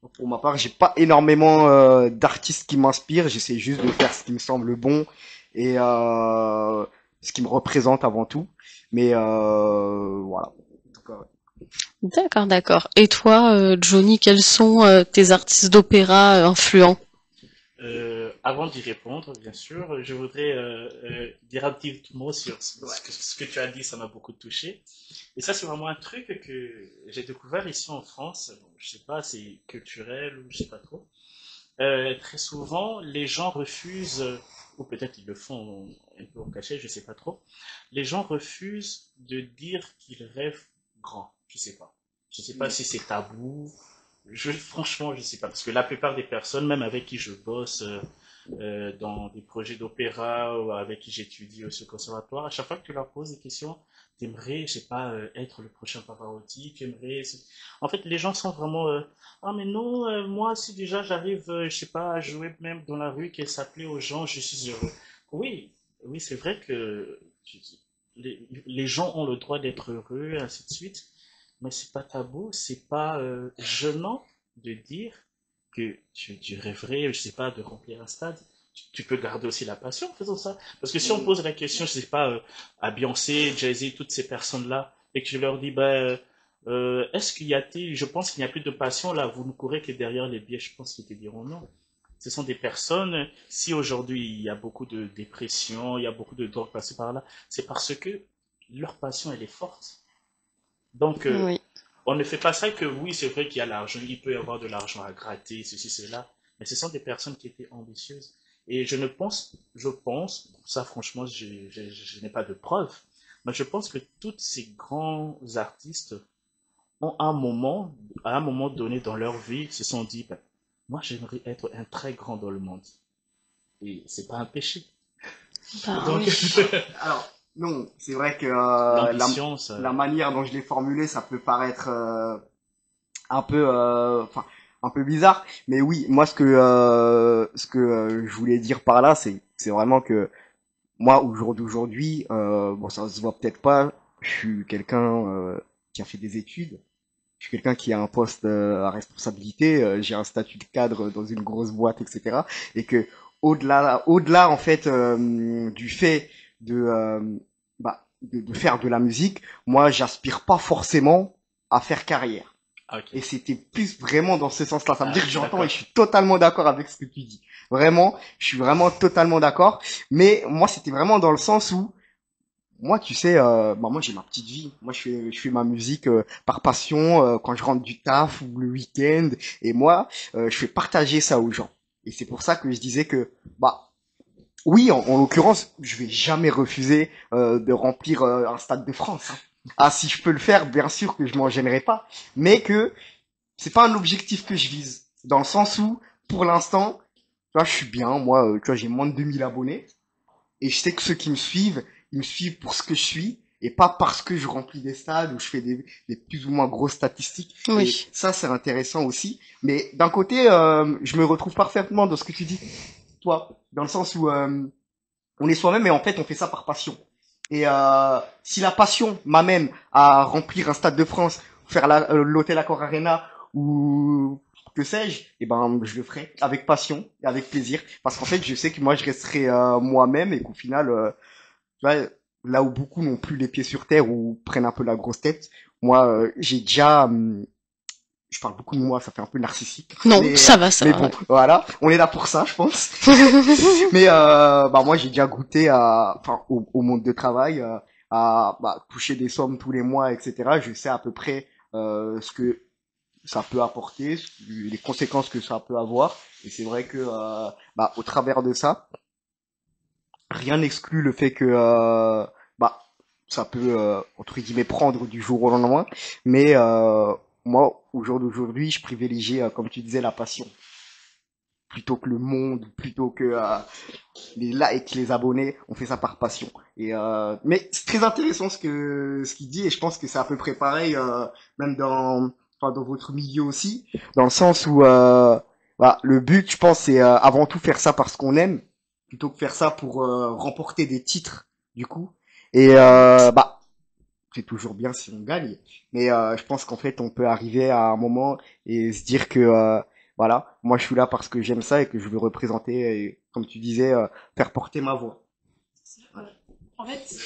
Donc Pour ma part, j'ai pas énormément d'artistes qui m'inspirent. J'essaie juste de faire ce qui me semble bon et ce qui me représente avant tout. Mais voilà. En tout cas, D'accord, d'accord. Et toi, Johnny, quels sont tes artistes d'opéra influents? Avant d'y répondre, bien sûr, je voudrais dire un petit mot sur ce que tu as dit, ça m'a beaucoup touché. Et ça, c'est vraiment un truc que j'ai découvert ici en France. Bon, je sais pas, c'est culturel ou je sais pas trop. Très souvent, les gens refusent, ou peut-être ils le font un peu en cachet, je sais pas trop. Les gens refusent de dire qu'ils rêvent grand. Je sais pas. Je sais pas si c'est tabou. Franchement, je sais pas, parce que la plupart des personnes, même avec qui je bosse dans des projets d'opéra ou avec qui j'étudie au conservatoire, à chaque fois que tu leur poses des questions, t'aimerais, je sais pas, être le prochain Pavarotti, t'aimerais... En fait, les gens sont vraiment... ah mais non, moi si déjà j'arrive, je sais pas, à jouer même dans la rue, qu'elle s'appelait aux gens, je suis heureux. Oui, oui, c'est vrai que les gens ont le droit d'être heureux, ainsi de suite. Mais c'est pas tabou, c'est pas gênant de dire que tu rêverais, je sais pas, de remplir un stade. Tu peux garder aussi la passion en faisant ça. Parce que si on pose la question, je sais pas, à Beyoncé, Jay-Z, toutes ces personnes-là, et que je leur dis, est-ce qu'il y a, je pense qu'il n'y a plus de passion là, vous ne courez que derrière les billets, je pense qu'ils te diront non. Ce sont des personnes, si aujourd'hui il y a beaucoup de dépression, il y a beaucoup de drogue passées par là, c'est parce que leur passion, elle est forte. Donc, Oui. on ne fait pas ça que oui, c'est vrai qu'il y a l'argent, il peut y avoir de l'argent à gratter, ceci, cela, mais ce sont des personnes qui étaient ambitieuses. Et je pense, ça franchement, je n'ai pas de preuves, mais je pense que tous ces grands artistes ont à un moment donné dans leur vie, se sont dit, ben, moi j'aimerais être un très grand dans le monde. Et c'est pas un péché. Bah Donc, oui. alors, non, c'est vrai que l'ambition, ça... la manière dont je l'ai formulé, ça peut paraître un peu, enfin, un peu bizarre. Mais oui, moi, ce que je voulais dire par là, c'est vraiment que moi, au jour d'aujourd'hui, bon, ça se voit peut-être pas, je suis quelqu'un qui a fait des études. Je suis quelqu'un qui a un poste à responsabilité, j'ai un statut de cadre dans une grosse boîte, etc. Et que au-delà en fait du fait de, de faire de la musique, moi j'aspire pas forcément à faire carrière. Ah, ok. Et c'était plus vraiment dans ce sens-là. Ça veut Ah, dire que j'entends et d'accord. je suis totalement d'accord avec ce que tu dis. Vraiment, je suis vraiment totalement d'accord. Mais moi, c'était vraiment dans le sens où moi, tu sais, moi j'ai ma petite vie. Moi, je fais ma musique par passion quand je rentre du taf ou le week-end. Et moi, je fais partager ça aux gens. Et c'est pour ça que je disais que, bah, oui, en l'occurrence, je vais jamais refuser de remplir un stade de France, hein. Ah, si je peux le faire, bien sûr que je m'en gênerai pas. Mais que c'est pas un objectif que je vise. Dans le sens où, pour l'instant, tu vois, je suis bien. Moi, tu vois, j'ai moins de 2000 abonnés. Et je sais que ceux qui me suivent, ils me suivent pour ce que je suis et pas parce que je remplis des stades ou je fais des plus ou moins grosses statistiques. Et Oui. ça, c'est intéressant aussi. Mais d'un côté, je me retrouve parfaitement dans ce que tu dis, toi, dans le sens où on est soi-même et en fait, on fait ça par passion. Et si la passion m'amène à remplir un stade de France, faire l'hôtel Accor Arena ou que sais-je, et ben je le ferai avec passion et avec plaisir parce qu'en fait je sais que moi je resterai moi-même et qu'au final tu vois, là où beaucoup n'ont plus les pieds sur terre ou prennent un peu la grosse tête, moi j'ai déjà je parle beaucoup de moi, ça fait un peu narcissique, Non, mais ça mais va, bon ouais. voilà, on est là pour ça je pense. Mais bah moi j'ai déjà goûté à enfin au monde de travail à toucher des sommes tous les mois etc. Je sais à peu près ce que ça peut apporter, les conséquences que ça peut avoir. Et c'est vrai que au travers de ça, rien n'exclut le fait que bah ça peut entre guillemets prendre du jour au lendemain. Mais moi, au jour d'aujourd'hui, je privilégie, comme tu disais, la passion plutôt que le monde, plutôt que les likes, les abonnés. On fait ça par passion. Et mais c'est très intéressant ce qu'il dit et je pense que c'est à peu près pareil même dans votre milieu aussi, dans le sens où le but, je pense, c'est avant tout faire ça parce qu'on aime, plutôt que faire ça pour remporter des titres, du coup. Et c'est toujours bien si on gagne, mais je pense qu'en fait, on peut arriver à un moment et se dire que Voilà, moi je suis là parce que j'aime ça et que je veux représenter, et, comme tu disais, faire porter ma voix. En fait,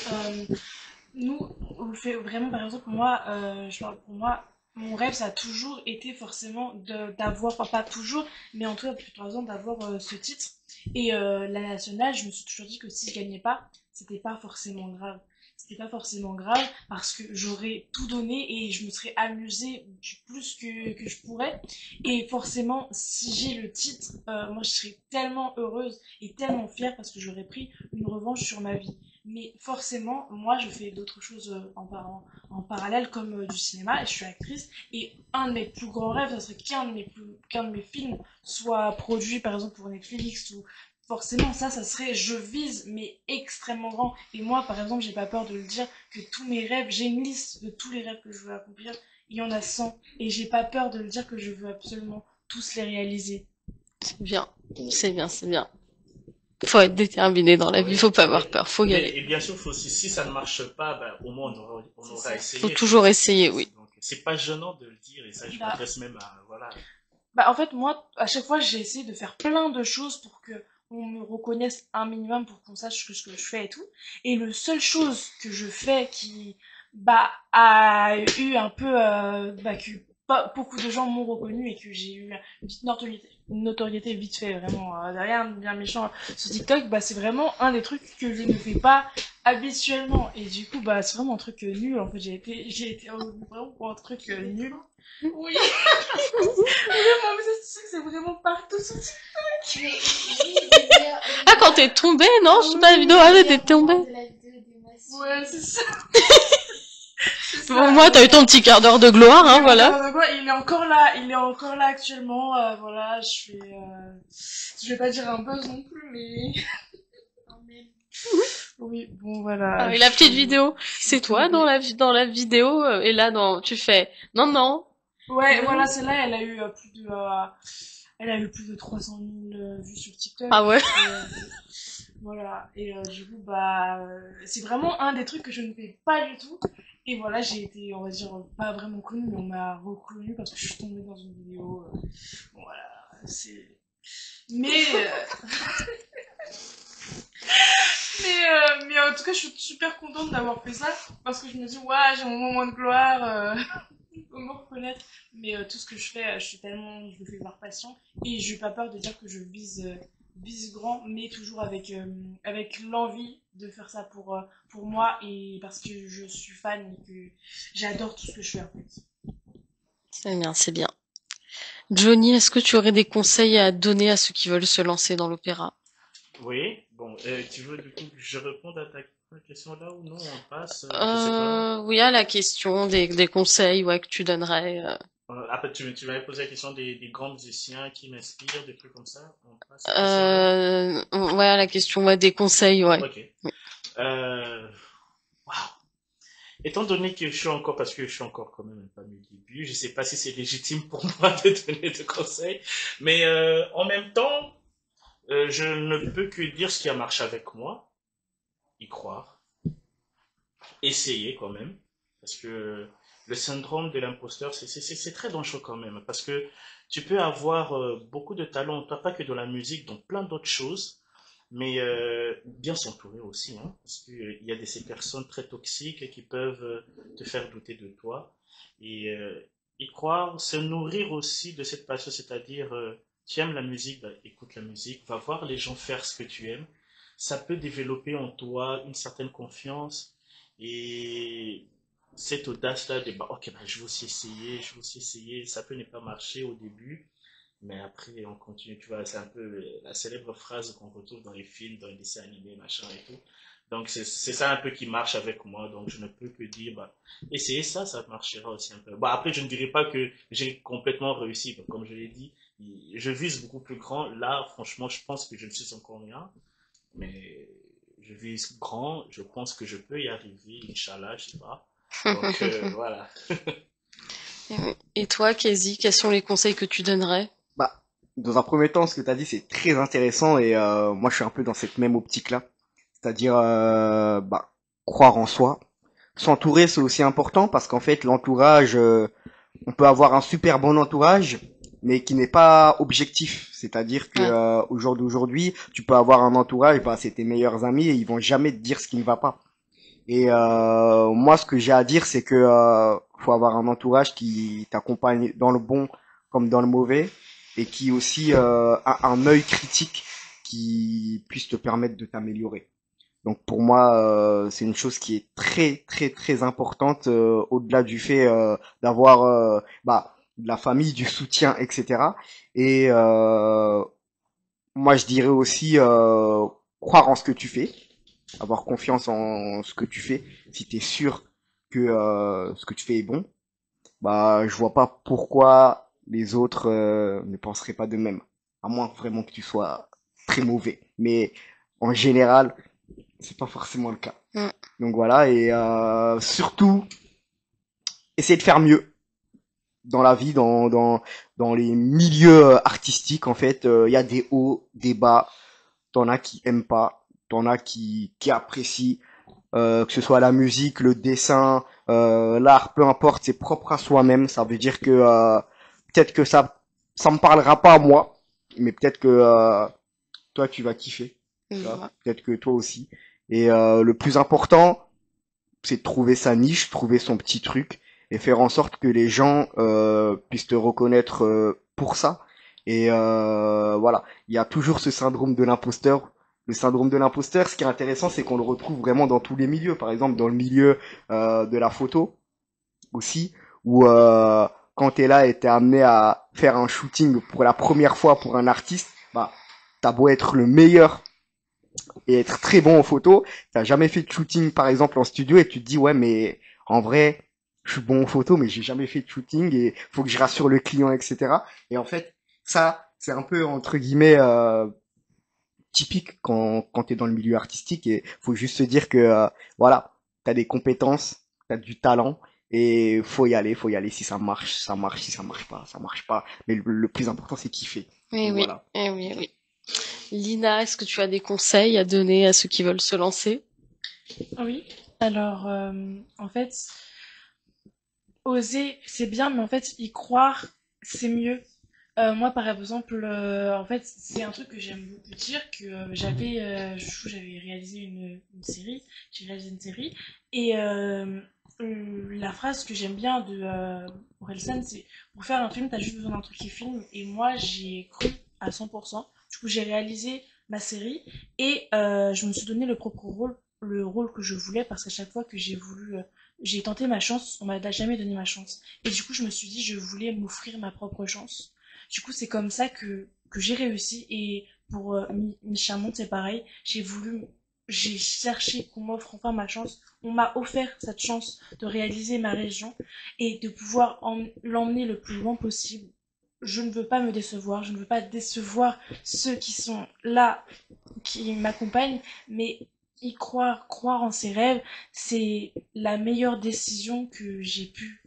nous, on fait vraiment, par exemple, moi, je parle pour moi, mon rêve, ça a toujours été forcément d'avoir, enfin, pas toujours, mais en tout cas depuis 3 ans, d'avoir ce titre. Et la nationale, je me suis toujours dit que si je gagnais pas, c'était pas forcément grave. C'était pas forcément grave parce que j'aurais tout donné et je me serais amusée du plus que je pourrais. Et forcément, si j'ai le titre, moi je serais tellement heureuse et tellement fière parce que j'aurais pris une revanche sur ma vie. Mais forcément, moi, je fais d'autres choses en parallèle, comme du cinéma, et je suis actrice. Et un de mes plus grands rêves, ça serait qu'un de mes films soit produit, par exemple, pour Netflix. Ou forcément, ça serait, je vise, mais extrêmement grand. Et moi, par exemple, j'ai pas peur de le dire, que tous mes rêves, j'ai une liste de tous les rêves que je veux accomplir. Il y en a 100. Et j'ai pas peur de le dire que je veux absolument tous les réaliser. C'est bien, c'est bien, c'est bien. Faut être déterminé dans la vie, faut pas avoir peur, faut y aller. Et bien sûr, faut aussi, si ça ne marche pas, ben, au moins on aura essayé. Faut toujours essayer, oui. Donc, c'est pas gênant de le dire, et ça, je m'adresse même à, voilà. Bah, en fait, moi, à chaque fois, j'ai essayé de faire plein de choses pour que on me reconnaisse un minimum, pour qu'on sache ce que je fais et tout. Et le seule chose que je fais qui, bah, a eu un peu, bah, que pas beaucoup de gens m'ont reconnu et que j'ai eu une petite notoriété vite fait, vraiment, rien de bien méchant sur TikTok, bah, c'est vraiment un des trucs que je ne fais pas habituellement. Et du coup, bah, c'est vraiment un truc nul. En fait, j'ai été vraiment pour un truc nul. Oui. Vraiment, mais ça, c'est vraiment partout sur TikTok. Ah, quand t'es tombé, non? Je sais pas la vidéo, ah, t'es tombé. Ouais, c'est ça. Bon, moi, t'as eu ton petit quart d'heure de gloire, hein, voilà. Il est encore là actuellement, voilà, je vais pas dire un buzz non plus, mais... Oui, bon, voilà. Ah, et la petite vidéo, c'est toi dans la vidéo, et là, tu fais, non. Ouais, voilà, celle-là, elle a eu plus de 300 000 vues sur TikTok. Ah ouais? Voilà, et du coup, bah, c'est vraiment un des trucs que je ne fais pas du tout. Et voilà, j'ai été, on va dire, pas vraiment connue, mais on m'a reconnue parce que je suis tombée dans une vidéo. Bon, voilà, c'est... Mais... mais en tout cas, je suis super contente d'avoir fait ça parce que je me dis, ouais, j'ai mon moment de gloire, faut me reconnaître. Mais tout ce que je fais, je le fais par passion et j'ai pas peur de dire que je vise grand, mais toujours avec l'envie de faire ça pour moi et parce que je suis fan et que j'adore tout ce que je fais en fait. C'est bien, c'est bien. Johnny, est-ce que tu aurais des conseils à donner à ceux qui veulent se lancer dans l'opéra? Oui, bon, tu veux du coup que je réponde à ta question là ou non? On passe, je sais pas. Oui, à la question des conseils, ouais, que tu donnerais. Après, tu m'avais posé la question des grands musiciens qui m'inspirent, des trucs comme ça. On passe à cette question-là. Ouais, à la question, ouais, des conseils, ouais. Ok. Waouh. Étant donné que parce que je suis encore quand même pas au début, je sais pas si c'est légitime pour moi de donner des conseils, mais en même temps, je ne peux que dire ce qui a marché avec moi, y croire, essayer quand même, parce que le syndrome de l'imposteur, c'est très dangereux quand même, parce que tu peux avoir beaucoup de talent, pas que dans la musique, dans plein d'autres choses, mais bien s'entourer aussi, hein, parce qu'il y a ces personnes très toxiques qui peuvent te faire douter de toi, et y croire, se nourrir aussi de cette passion, c'est-à-dire, tu aimes la musique, bah, écoute la musique, va voir les gens faire ce que tu aimes, ça peut développer en toi une certaine confiance, et cette audace-là de, bah, ok, bah, je vais aussi essayer, ça peut ne pas marcher au début, mais après, on continue, tu vois, c'est un peu la célèbre phrase qu'on retrouve dans les films, dans les dessins animés, machin et tout. Donc, c'est ça un peu qui marche avec moi. Donc, je ne peux que dire, bah, essayez ça, ça marchera aussi un peu. Bon, après, je ne dirais pas que j'ai complètement réussi. Donc, comme je l'ai dit, je vise beaucoup plus grand. Là, franchement, je pense que je ne suis encore rien. Mais je vise grand. Je pense que je peux y arriver, Inch'Allah, je sais pas. Donc, voilà. Et toi, Casey, quels sont les conseils que tu donnerais? Bah, dans un premier temps, ce que tu as dit, c'est très intéressant et moi, je suis un peu dans cette même optique-là. C'est-à-dire, bah, croire en soi. S'entourer, c'est aussi important parce qu'en fait, l'entourage, on peut avoir un super bon entourage, mais qui n'est pas objectif. C'est-à-dire que Ouais. au jour d'aujourd'hui, tu peux avoir un entourage, bah, c'est tes meilleurs amis et ils vont jamais te dire ce qui ne va pas. Et moi, ce que j'ai à dire, c'est que faut avoir un entourage qui t'accompagne dans le bon comme dans le mauvais, et qui aussi a un œil critique qui puisse te permettre de t'améliorer. Donc pour moi, c'est une chose qui est très très très importante au-delà du fait d'avoir bah, de la famille, du soutien, etc. Et moi, je dirais aussi croire en ce que tu fais, avoir confiance en ce que tu fais. Si tu es sûr que ce que tu fais est bon, bah je vois pas pourquoi les autres ne penseraient pas de même. À moins vraiment que tu sois très mauvais. Mais en général, c'est pas forcément le cas. Mm. Donc voilà, et surtout, essayer de faire mieux dans la vie, dans les milieux artistiques. En fait, il y a des hauts, des bas. T'en as qui aiment pas, t'en as qui apprécient. Que ce soit la musique, le dessin, l'art, peu importe, c'est propre à soi-même. Ça veut dire que peut-être que ça me parlera pas à moi, mais peut-être que toi tu vas kiffer, tu vois. Ouais. Peut-être que toi aussi. Et le plus important, c'est de trouver sa niche, trouver son petit truc et faire en sorte que les gens puissent te reconnaître pour ça. Et voilà, il y a toujours ce syndrome de l'imposteur. Le syndrome de l'imposteur, ce qui est intéressant, c'est qu'on le retrouve vraiment dans tous les milieux. Par exemple, dans le milieu de la photo aussi, où quand t'es là et t'es amené à faire un shooting pour la première fois pour un artiste, bah t'as beau être le meilleur et être très bon en photo, t'as jamais fait de shooting par exemple en studio et tu te dis ouais mais en vrai je suis bon en photo mais j'ai jamais fait de shooting et faut que je rassure le client, etc. Et en fait ça c'est un peu entre guillemets typique quand t'es dans le milieu artistique, et faut juste se dire que voilà, t'as des compétences, t'as du talent, et faut y aller. Si ça marche, ça marche. Si ça marche pas, ça marche pas. Mais le plus important, c'est kiffer. Eh Donc oui, voilà. eh oui, eh oui. Lina, est-ce que tu as des conseils à donner à ceux qui veulent se lancer? Oui. Alors, en fait, oser, c'est bien, mais en fait, y croire, c'est mieux. Moi, par exemple, en fait, c'est un truc que j'aime beaucoup dire, que j'avais réalisé une série, j'ai réalisé une série, et la phrase que j'aime bien de Orelsan, c'est pour faire un film, t'as juste besoin d'un truc qui filme, et moi, j'y ai cru à 100%. Du coup, j'ai réalisé ma série, et je me suis donné le rôle que je voulais, parce qu'à chaque fois que j'ai tenté ma chance, on m'a jamais donné ma chance. Et du coup, je me suis dit, je voulais m'offrir ma propre chance. Du coup, c'est comme ça que j'ai réussi. Et pour Micha Monde, c'est pareil. J'ai cherché qu'on m'offre enfin ma chance. On m'a offert cette chance de réaliser ma région et de pouvoir l'emmener le plus loin possible. Je ne veux pas me décevoir, je ne veux pas décevoir ceux qui sont là, qui m'accompagnent, mais croire en ses rêves, c'est la meilleure décision que j'ai pu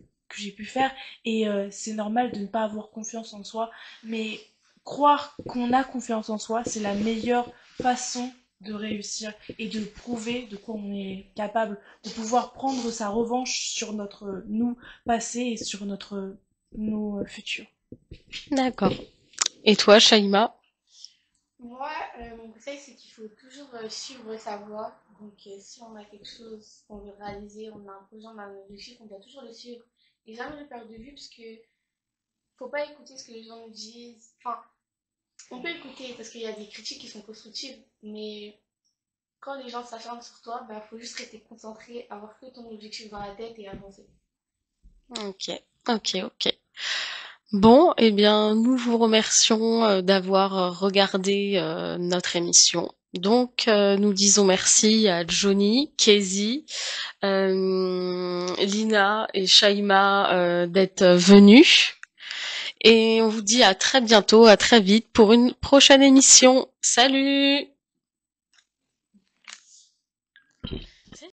faire. Et c'est normal de ne pas avoir confiance en soi, mais croire qu'on a confiance en soi, c'est la meilleure façon de réussir et de prouver de quoi on est capable, de pouvoir prendre sa revanche sur notre nous passé et sur nous futurs. D'accord. Et toi, Shaima? Moi, mon conseil, c'est qu'il faut toujours suivre sa voie. Donc, si on a quelque chose qu'on veut réaliser, on a un projet, on a un objectif, on doit toujours le suivre. Et jamais le perdre de vue, parce que faut pas écouter ce que les gens nous disent. Enfin, on peut écouter parce qu'il y a des critiques qui sont constructives, mais quand les gens s'acharnent sur toi, bah, faut juste rester concentré, avoir que ton objectif dans la tête et avancer. Ok, ok. Bon, eh bien, nous vous remercions d'avoir regardé notre émission. Donc, nous disons merci à Johnny, Casey, Lina et Shaima d'être venus. Et on vous dit à très bientôt, à très vite pour une prochaine émission. Salut!